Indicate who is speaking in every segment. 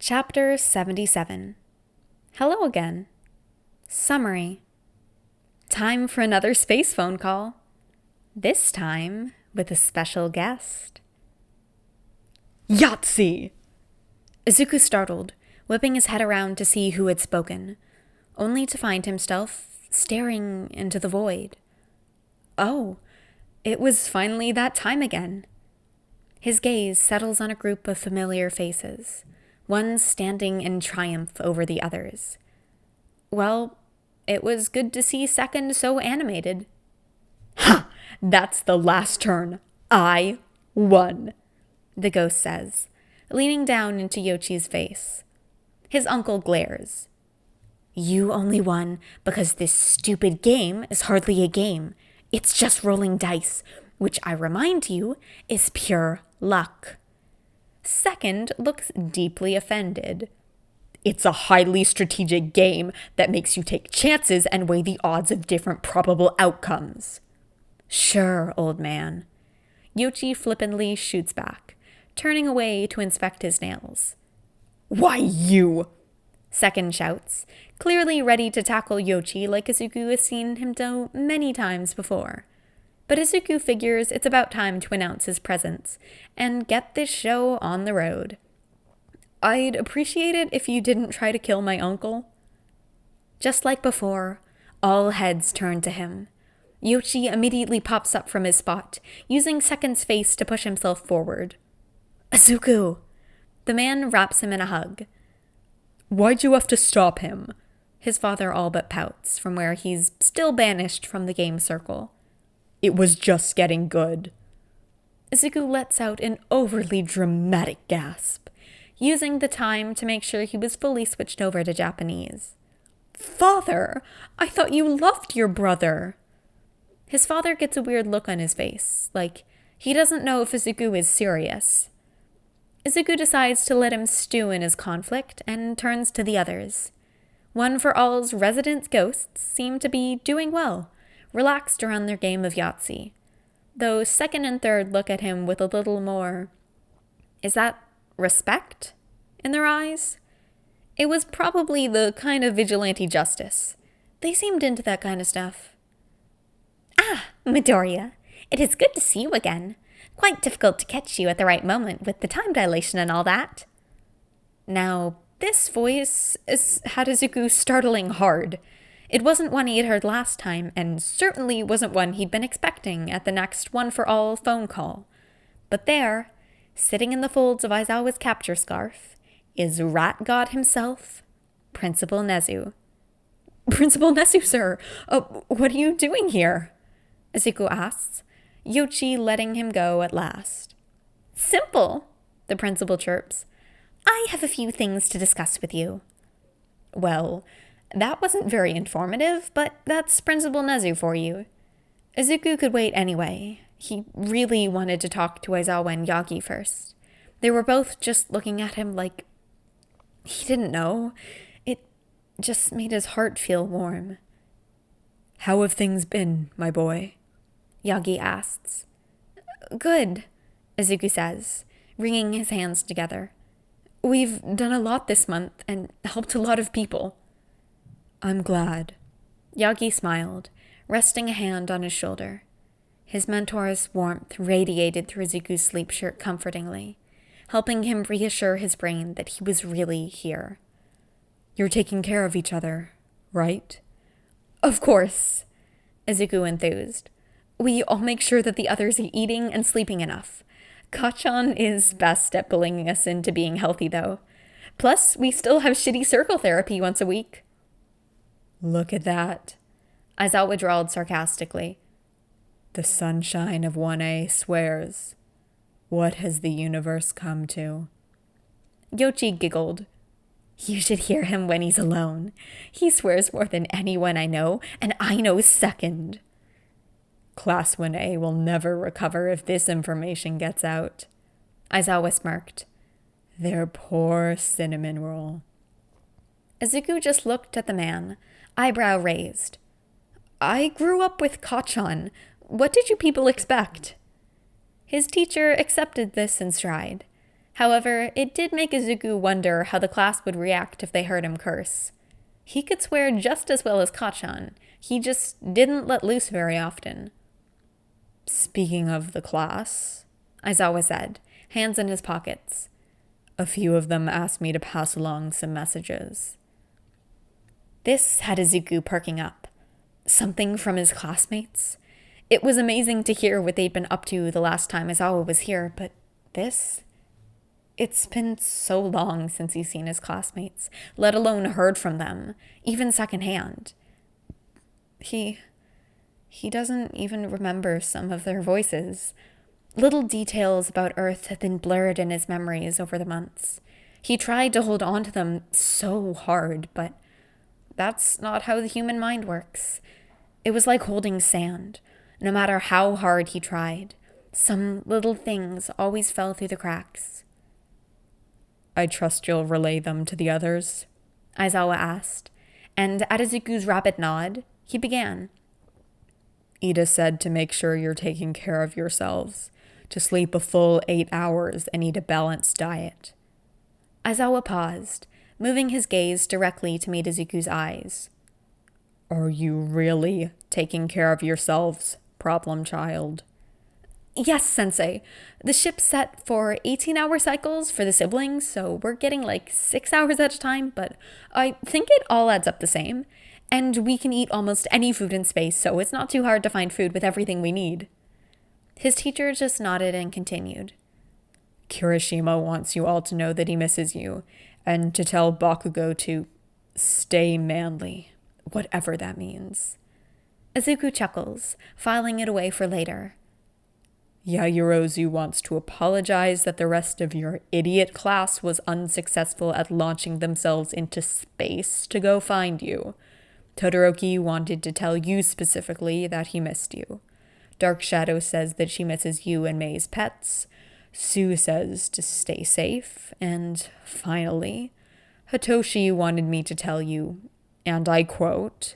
Speaker 1: Chapter 77. Hello again. Summary. Time for another space phone call. This time with a special guest. Yahtzee! Izuku startled, whipping his head around to see who had spoken, only to find himself staring into the void. Oh, it was finally that time again. His gaze settles on a group of familiar faces, one standing in triumph over the others. Well, it was good to see Second so animated. Ha! That's the last turn. I won, the ghost says, leaning down into Yoichi's face. His uncle glares. You only won because this stupid game is hardly a game. It's just rolling dice, which I remind you is pure luck. Second looks deeply offended. It's a highly strategic game that makes you take chances and weigh the odds of different probable outcomes. Sure, old man. Yoichi flippantly shoots back, turning away to inspect his nails. Why you? Second shouts, clearly ready to tackle Yoichi like Izuku has seen him do many times before. But Izuku figures it's about time to announce his presence and get this show on the road. I'd appreciate it if you didn't try to kill my uncle. Just like before, all heads turn to him. Yoichi immediately pops up from his spot, using Second's face to push himself forward. Izuku! The man wraps him in a hug. Why'd you have to stop him? His father all but pouts from where he's still banished from the game circle. It was just getting good. Izuku lets out an overly dramatic gasp, using the time to make sure he was fully switched over to Japanese. Father, I thought you loved your brother. His father gets a weird look on his face, like he doesn't know if Izuku is serious. Izuku decides to let him stew in his conflict and turns to the others. One for All's resident ghosts seem to be doing well, relaxed around their game of Yahtzee, though Second and Third look at him with a little more, is that respect in their eyes? It was probably the kind of vigilante justice. They seemed into that kind of stuff. Ah, Midoriya, it is good to see you again. Quite difficult to catch you at the right moment with the time dilation and all that. Now, this voice had Izuku startling hard. It wasn't one he had heard last time, and certainly wasn't one he'd been expecting at the next one-for-all phone call. But there, sitting in the folds of Aizawa's capture scarf, is Rat God himself, Principal Nezu. Principal Nezu, sir, what are you doing here? Izuku asks, Yoichi letting him go at last. Simple, the principal chirps. I have a few things to discuss with you. Well, that wasn't very informative, but that's Principal Nezu for you. Izuku could wait anyway. He really wanted to talk to Aizawa and Yagi first. They were both just looking at him like he didn't know. It just made his heart feel warm. How have things been, my boy? Yagi asks. Good, Izuku says, wringing his hands together. We've done a lot this month and helped a lot of people. I'm glad. Yagi smiled, resting a hand on his shoulder. His mentor's warmth radiated through Izuku's sleep shirt comfortingly, helping him reassure his brain that he was really here. You're taking care of each other, right? Of course, Izuku enthused. We all make sure that the others are eating and sleeping enough. Kachan is best at bullying us into being healthy, though. Plus, we still have shitty circle therapy once a week. Look at that, Aizawa drawled sarcastically. The sunshine of 1A swears. What has the universe come to? Yoichi giggled. You should hear him when he's alone. He swears more than anyone I know, and I know Second. Class 1A will never recover if this information gets out. Aizawa smirked. Their poor cinnamon roll. Izuku just looked at the man, eyebrow raised. I grew up with Kachan. What did you people expect? His teacher accepted this in stride, However, it did make Izuku wonder how the class would react if they heard him curse. He could swear just as well as Kacchan. He just didn't let loose very often. "Speaking of the class," Aizawa said, hands in his pockets. "A few of them asked me to pass along some messages." This had Izuku perking up. Something from his classmates? It was amazing to hear what they'd been up to the last time Aizawa was here, but this? It's been so long since he's seen his classmates, let alone heard from them, even secondhand. He doesn't even remember some of their voices. Little details about Earth had been blurred in his memories over the months. He tried to hold on to them so hard, but that's not how the human mind works. It was like holding sand. No matter how hard he tried, some little things always fell through the cracks. "I trust you'll relay them to the others?" Aizawa asked, and at Izuku's rapid nod, he began. "Ida said to make sure you're taking care of yourselves, to sleep a full 8 hours and eat a balanced diet." Aizawa paused, moving his gaze directly to meet Izuku's eyes. "Are you really taking care of yourselves, problem child?" "Yes, Sensei. The ship's set for 18-hour cycles for the siblings, so we're getting like 6 hours at a time, but I think it all adds up the same. And we can eat almost any food in space, so it's not too hard to find food with everything we need." His teacher just nodded and continued. "Kirishima wants you all to know that he misses you, and to tell Bakugo to stay manly, whatever that means." Izuku chuckles, filing it away for later. "Yayorozu wants to apologize that the rest of your idiot class was unsuccessful at launching themselves into space to go find you. Todoroki wanted to tell you specifically that he missed you. Dark Shadow says that she misses you and Mei's pets. Sue says to stay safe. And finally, Hitoshi wanted me to tell you, and I quote,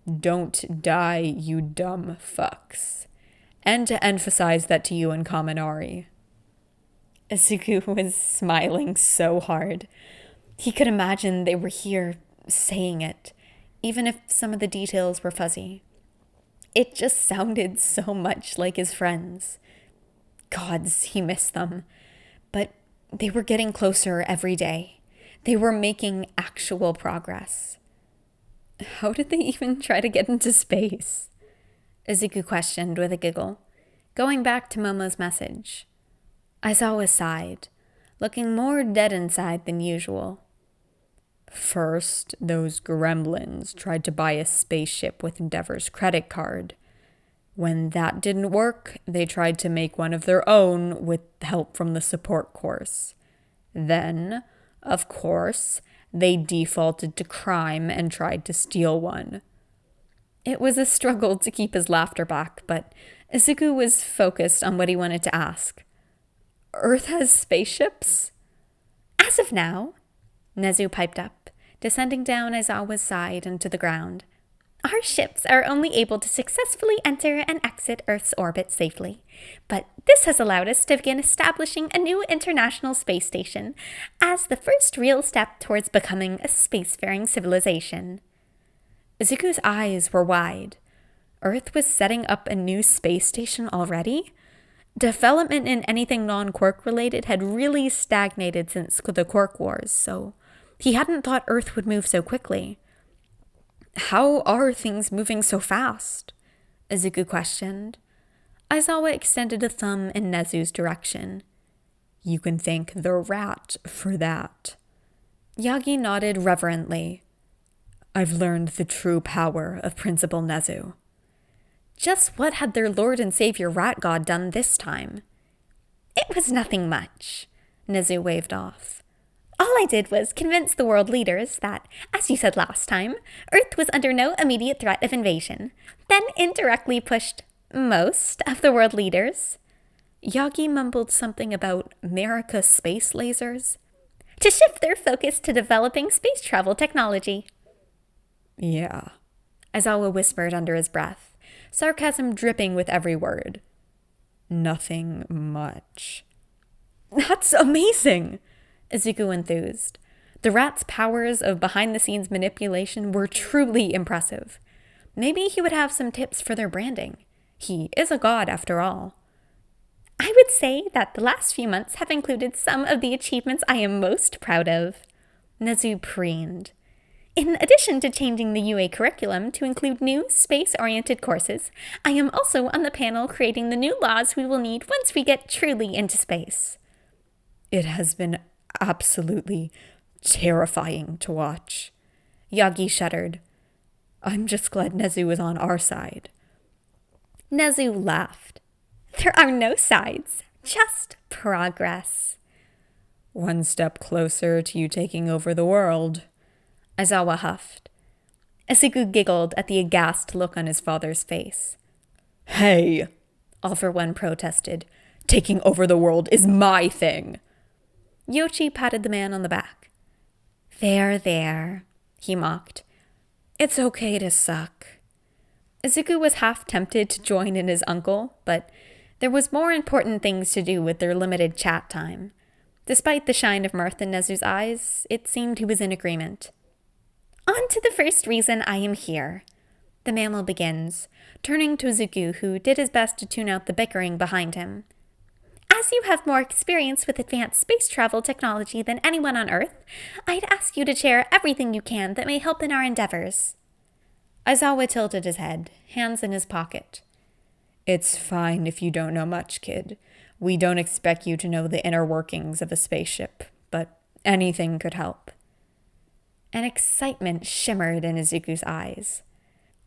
Speaker 1: 'Don't die, you dumb fucks,' and to emphasize that to you and Kaminari." Izuku was smiling so hard. He could imagine they were here saying it, even if some of the details were fuzzy. It just sounded so much like his friends. Gods, he missed them. But they were getting closer every day. They were making actual progress. How did they even try to get into space? Izuku questioned with a giggle, going back to Momo's message. Aizawa sighed, looking more dead inside than usual. "First, those gremlins tried to buy a spaceship with Endeavor's credit card. When that didn't work, they tried to make one of their own with help from the support course. Then, of course, they defaulted to crime and tried to steal one." It was a struggle to keep his laughter back, but Izuku was focused on what he wanted to ask. "Earth has spaceships?" "As of now," Nezu piped up, descending down Aizawa's side into the ground. "Our ships are only able to successfully enter and exit Earth's orbit safely. But this has allowed us to begin establishing a new international space station as the first real step towards becoming a spacefaring civilization." Izuku's eyes were wide. Earth was setting up a new space station already? Development in anything non-Quark related had really stagnated since the Quark Wars, so he hadn't thought Earth would move so quickly. "How are things moving so fast?" Izuku questioned. Aizawa extended a thumb in Nezu's direction. "You can thank the rat for that." Yagi nodded reverently. "I've learned the true power of Principal Nezu." Just what had their Lord and Savior Rat God done this time? "It was nothing much," Nezu waved off. "All I did was convince the world leaders that, as you said last time, Earth was under no immediate threat of invasion, then indirectly pushed most of the world leaders." Yagi mumbled something about America space lasers, "to shift their focus to developing space travel technology." "Yeah," Aizawa whispered under his breath, sarcasm dripping with every word. "Nothing much." That's amazing, Izuku enthused. The rat's powers of behind-the-scenes manipulation were truly impressive. Maybe he would have some tips for their branding. He is a god, after all. I would say that the last few months have included some of the achievements I am most proud of, Nezu preened. In addition to changing the UA curriculum to include new space-oriented courses, I am also on the panel creating the new laws we will need once we get truly into space. It has been absolutely terrifying to watch. Yagi shuddered. I'm just glad Nezu is on our side. Nezu laughed. There are no sides, just progress. One step closer to you taking over the world, Aizawa huffed. Izuku giggled at the aghast look on his father's face. Hey, All for One protested. Taking over the world is my thing. Yoshi patted the man on the back. There, he mocked. It's okay to suck. Izuku was half tempted to join in his uncle, but there was more important things to do with their limited chat time. Despite the shine of mirth in Nezu's eyes, it seemed he was in agreement. On to the first reason I am here, the mammal begins, turning to Izuku, who did his best to tune out the bickering behind him. As you have more experience with advanced space travel technology than anyone on Earth, I'd ask you to share everything you can that may help in our endeavors. Aizawa tilted his head, hands in his pocket. It's fine if you don't know much, kid. We don't expect you to know the inner workings of a spaceship, but anything could help. An excitement shimmered in Izuku's eyes.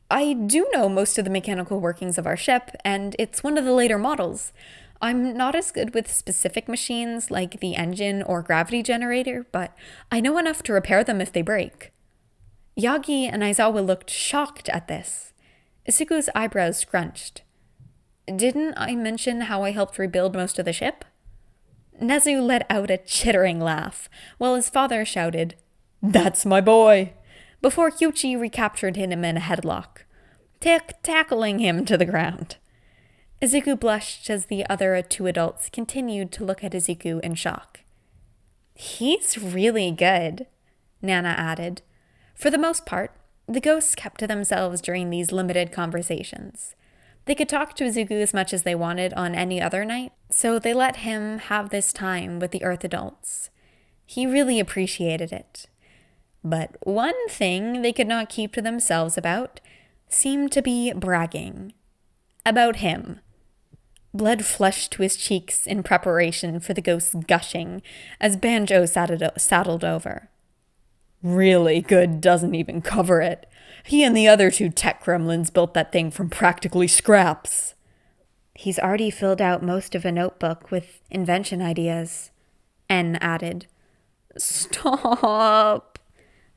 Speaker 1: I do know most of the mechanical workings of our ship, and it's one of the later models. I'm not as good with specific machines like the engine or gravity generator, but I know enough to repair them if they break. Yagi and Aizawa looked shocked at this. Izuku's eyebrows scrunched. Didn't I mention how I helped rebuild most of the ship? Nezu let out a chittering laugh, while his father shouted, That's my boy! Before Kyuchi recaptured him in a headlock, tackling him to the ground. Izuku blushed as the other two adults continued to look at Izuku in shock. He's really good, Nana added. For the most part, the ghosts kept to themselves during these limited conversations. They could talk to Izuku as much as they wanted on any other night, so they let him have this time with the Earth adults. He really appreciated it. But one thing they could not keep to themselves about seemed to be bragging. About him. Blood flushed to his cheeks in preparation for the ghost's gushing as Banjo saddled over. Really good doesn't even cover it. He and the other two tech gremlins built that thing from practically scraps. He's already filled out most of a notebook with invention ideas, N added. Stop,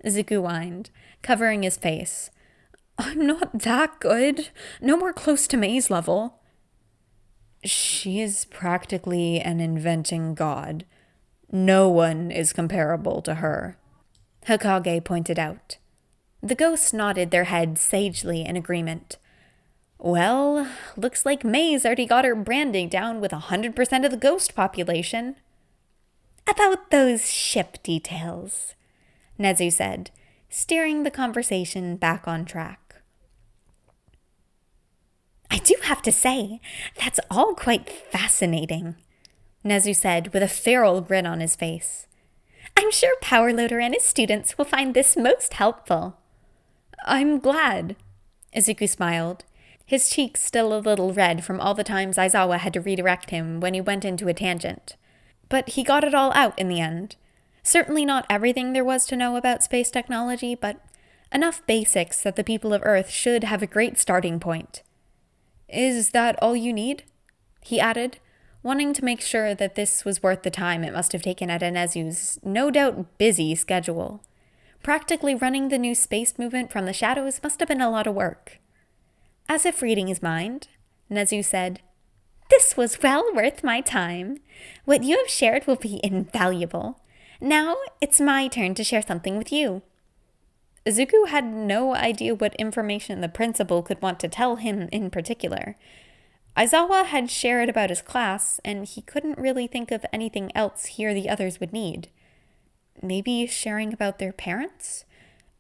Speaker 1: Izuku whined, covering his face. I'm not that good. No more close to Mei's level. She is practically an inventing god. No one is comparable to her, Hokage pointed out. The ghosts nodded their heads sagely in agreement. Well, looks like Mei's already got her branding down with 100% of the ghost population. About those ship details, Nezu said, steering the conversation back on track. I do have to say, that's all quite fascinating, Nezu said with a feral grin on his face. I'm sure Powerloader and his students will find this most helpful. I'm glad, Izuku smiled, his cheeks still a little red from all the times Aizawa had to redirect him when he went into a tangent. But he got it all out in the end. Certainly not everything there was to know about space technology, but enough basics that the people of Earth should have a great starting point. Is that all you need? He added, wanting to make sure that this was worth the time it must have taken at Nezu's no doubt busy schedule. Practically running the new space movement from the shadows must have been a lot of work. As if reading his mind, Nezu said, This was well worth my time. What you have shared will be invaluable. Now it's my turn to share something with you. Izuku had no idea what information the principal could want to tell him in particular. Aizawa had shared about his class, and he couldn't really think of anything else here the others would need. Maybe sharing about their parents?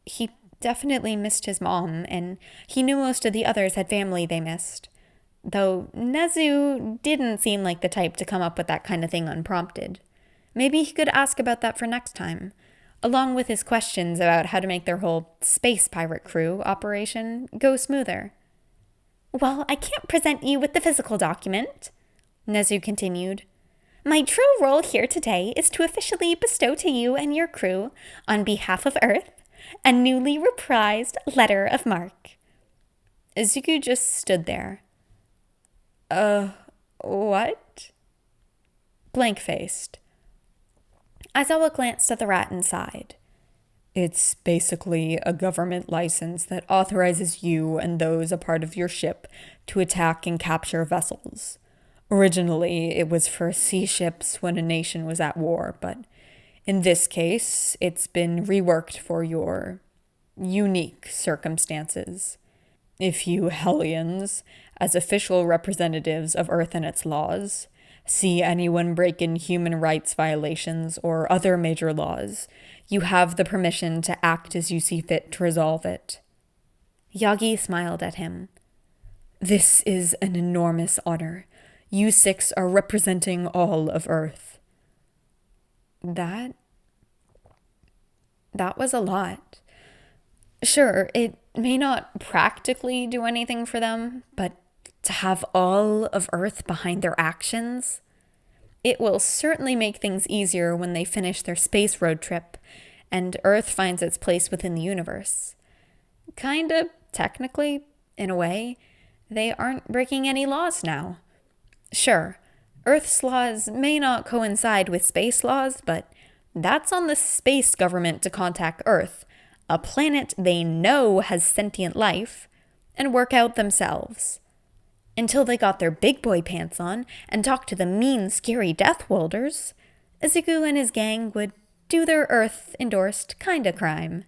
Speaker 1: He definitely missed his mom, and he knew most of the others had family they missed. Though Nezu didn't seem like the type to come up with that kind of thing unprompted. Maybe he could ask about that for next time, along with his questions about how to make their whole space pirate crew operation go smoother. Well, I can't present you with the physical document, Nezu continued. My true role here today is to officially bestow to you and your crew, on behalf of Earth, a newly reprised letter of marque. Izuku just stood there. What? Blank-faced. Aizawa glanced at the rat and sighed. It's basically a government license that authorizes you and those a part of your ship to attack and capture vessels. Originally, it was for sea ships when a nation was at war, but in this case, it's been reworked for your unique circumstances. If you Hellions, as official representatives of Earth and its laws, see anyone break in human rights violations or other major laws, you have the permission to act as you see fit to resolve it. Yagi smiled at him. This is an enormous honor. You six are representing all of Earth. That was a lot. Sure, it may not practically do anything for them, but to have all of Earth behind their actions, it will certainly make things easier when they finish their space road trip and Earth finds its place within the universe. Kinda, technically, in a way, they aren't breaking any laws now. Sure, Earth's laws may not coincide with space laws, but that's on the space government to contact Earth, a planet they know has sentient life, and work out themselves. Until they got their big boy pants on and talked to the mean, scary Death Worlders, Izuku and his gang would do their Earth-endorsed kinda crime.